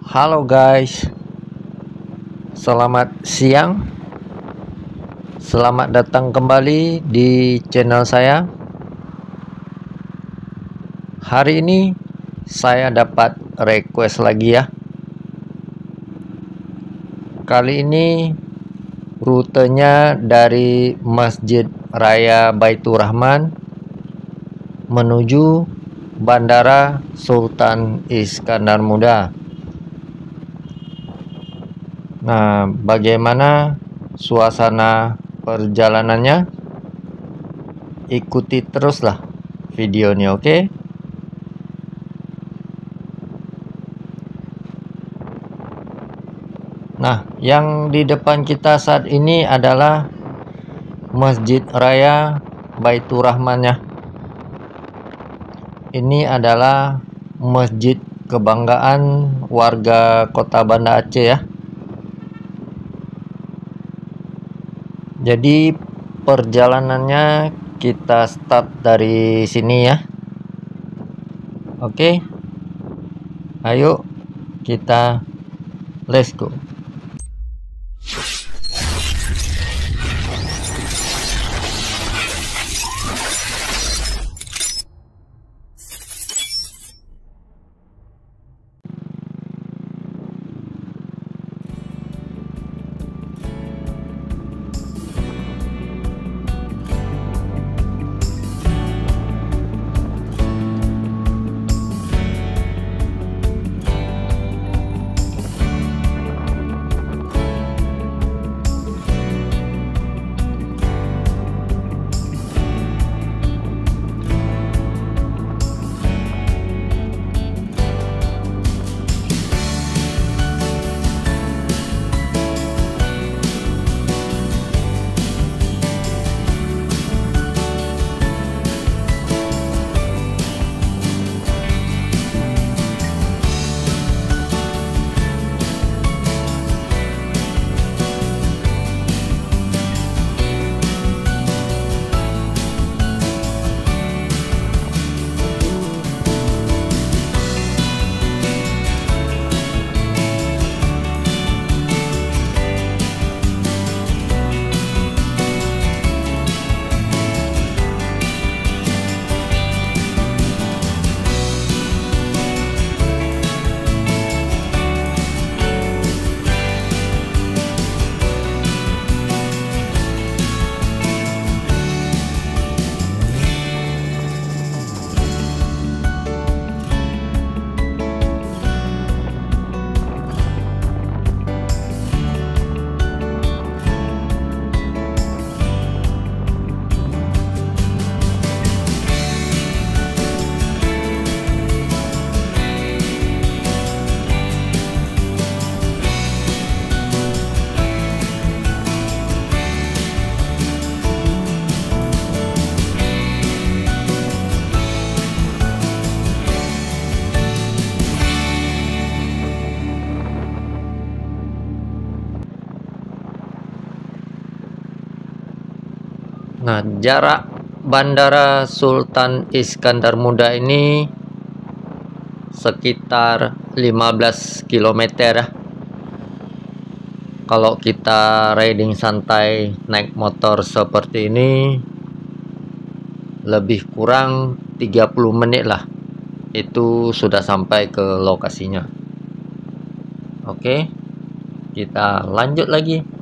Halo guys, selamat siang. Selamat datang kembali di channel saya. Hari ini saya dapat request lagi ya. Kali ini rutenya dari Masjid Raya Baitur Rahman menuju Bandara Sultan Iskandar Muda. Nah, bagaimana suasana perjalanannya? Ikuti teruslah videonya, oke? Nah, yang di depan kita saat ini adalah Masjid Raya Baitur Rahman ya. Ini adalah masjid kebanggaan warga Kota Banda Aceh ya. Jadi perjalanannya kita start dari sini ya. Oke. Ayo kita let's go. Nah, jarak Bandara Sultan Iskandar Muda ini sekitar 15 km ya. Kalau kita riding santai naik motor seperti ini lebih kurang 30 menit lah. Itu sudah sampai ke lokasinya. Oke, kita lanjut lagi.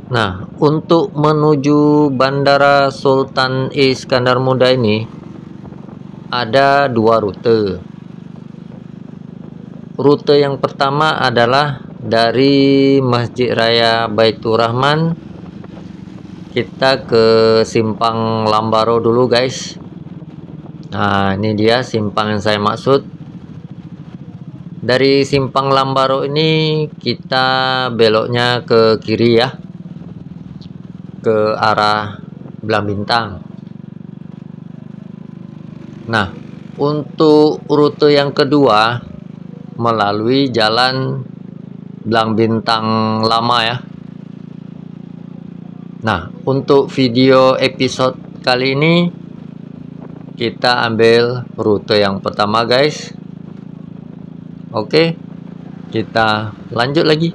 Nah, untuk menuju Bandara Sultan Iskandar Muda ini ada dua rute. Rute yang pertama adalah dari Masjid Raya Baitur Rahman kita ke Simpang Lambaro dulu, guys. Nah, ini dia simpang yang saya maksud. Dari Simpang Lambaro ini kita beloknya ke kiri ya, ke arah Belang Bintang. Nah, untuk rute yang kedua melalui jalan Belang Bintang lama ya. Nah, untuk video episode kali ini kita ambil rute yang pertama, guys. Oke, kita lanjut lagi.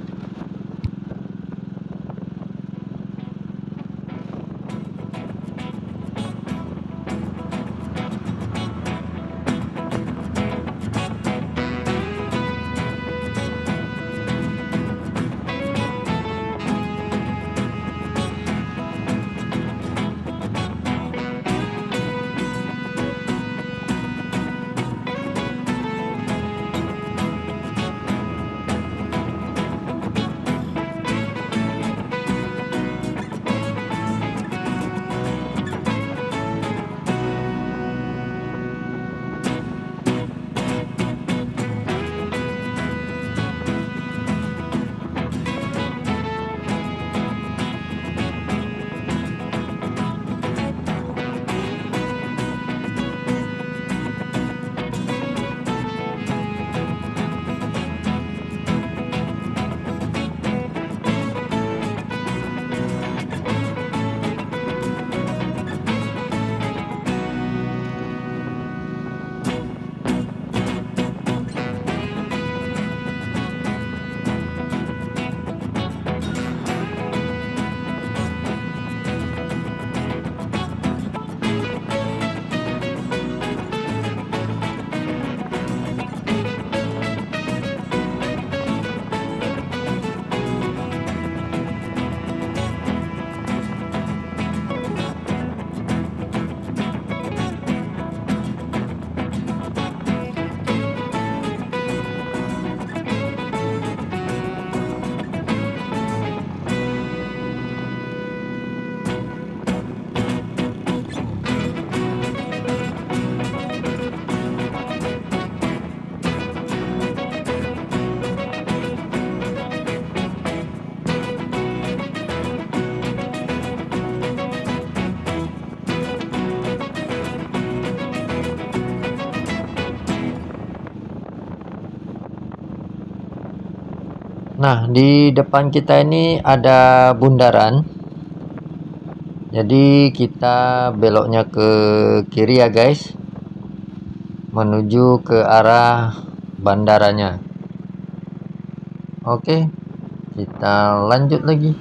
Nah, di depan kita ini ada bundaran. Jadi kita beloknya ke kiri ya, guys. Menuju ke arah bandaranya. Oke, kita lanjut lagi.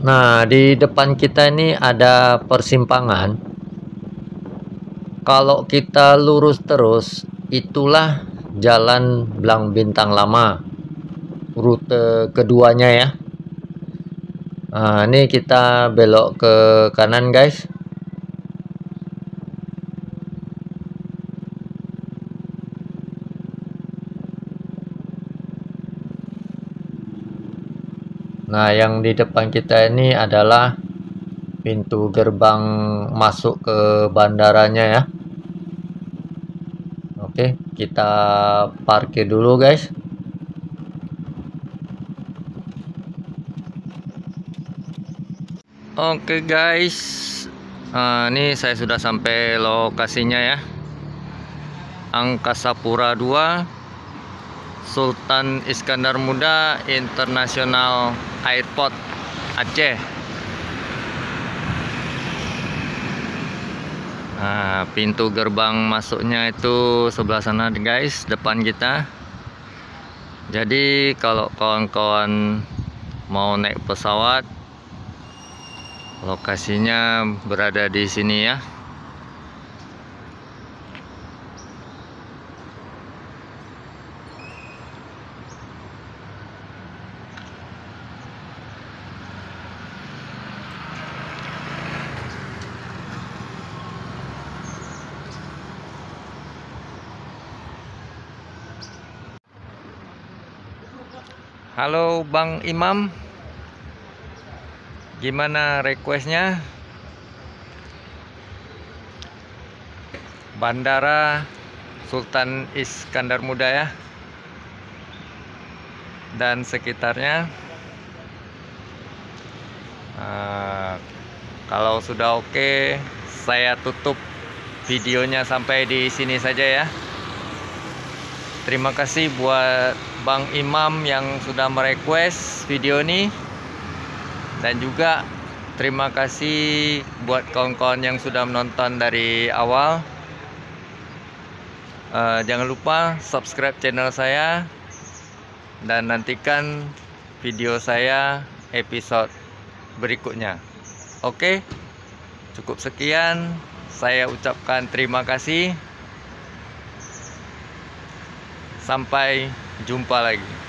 Nah, di depan kita ini ada persimpangan. Kalau kita lurus terus, itulah Jalan Blang Bintang Lama, rute keduanya ya. Nah, ini kita belok ke kanan guys. Nah, yang di depan kita ini adalah pintu gerbang masuk ke bandaranya ya. Oke, kita parkir dulu guys. Oke guys, ini saya sudah sampai lokasinya ya. Angkasa Pura II, Sultan Iskandar Muda International Airport, Aceh. Nah, pintu gerbang masuknya itu sebelah sana guys, depan kita. Jadi kalau kawan-kawan mau naik pesawat, lokasinya berada di sini ya. Halo Bang Imam, gimana requestnya? Bandara Sultan Iskandar Muda ya, dan sekitarnya. Kalau sudah oke, saya tutup videonya sampai di sini saja ya. Terima kasih buat Bang Imam yang sudah merequest video ini, dan juga terima kasih buat kawan-kawan yang sudah menonton dari awal. Jangan lupa subscribe channel saya dan nantikan video saya episode berikutnya. Oke, cukup sekian. Saya ucapkan terima kasih. Sampai jumpa lagi.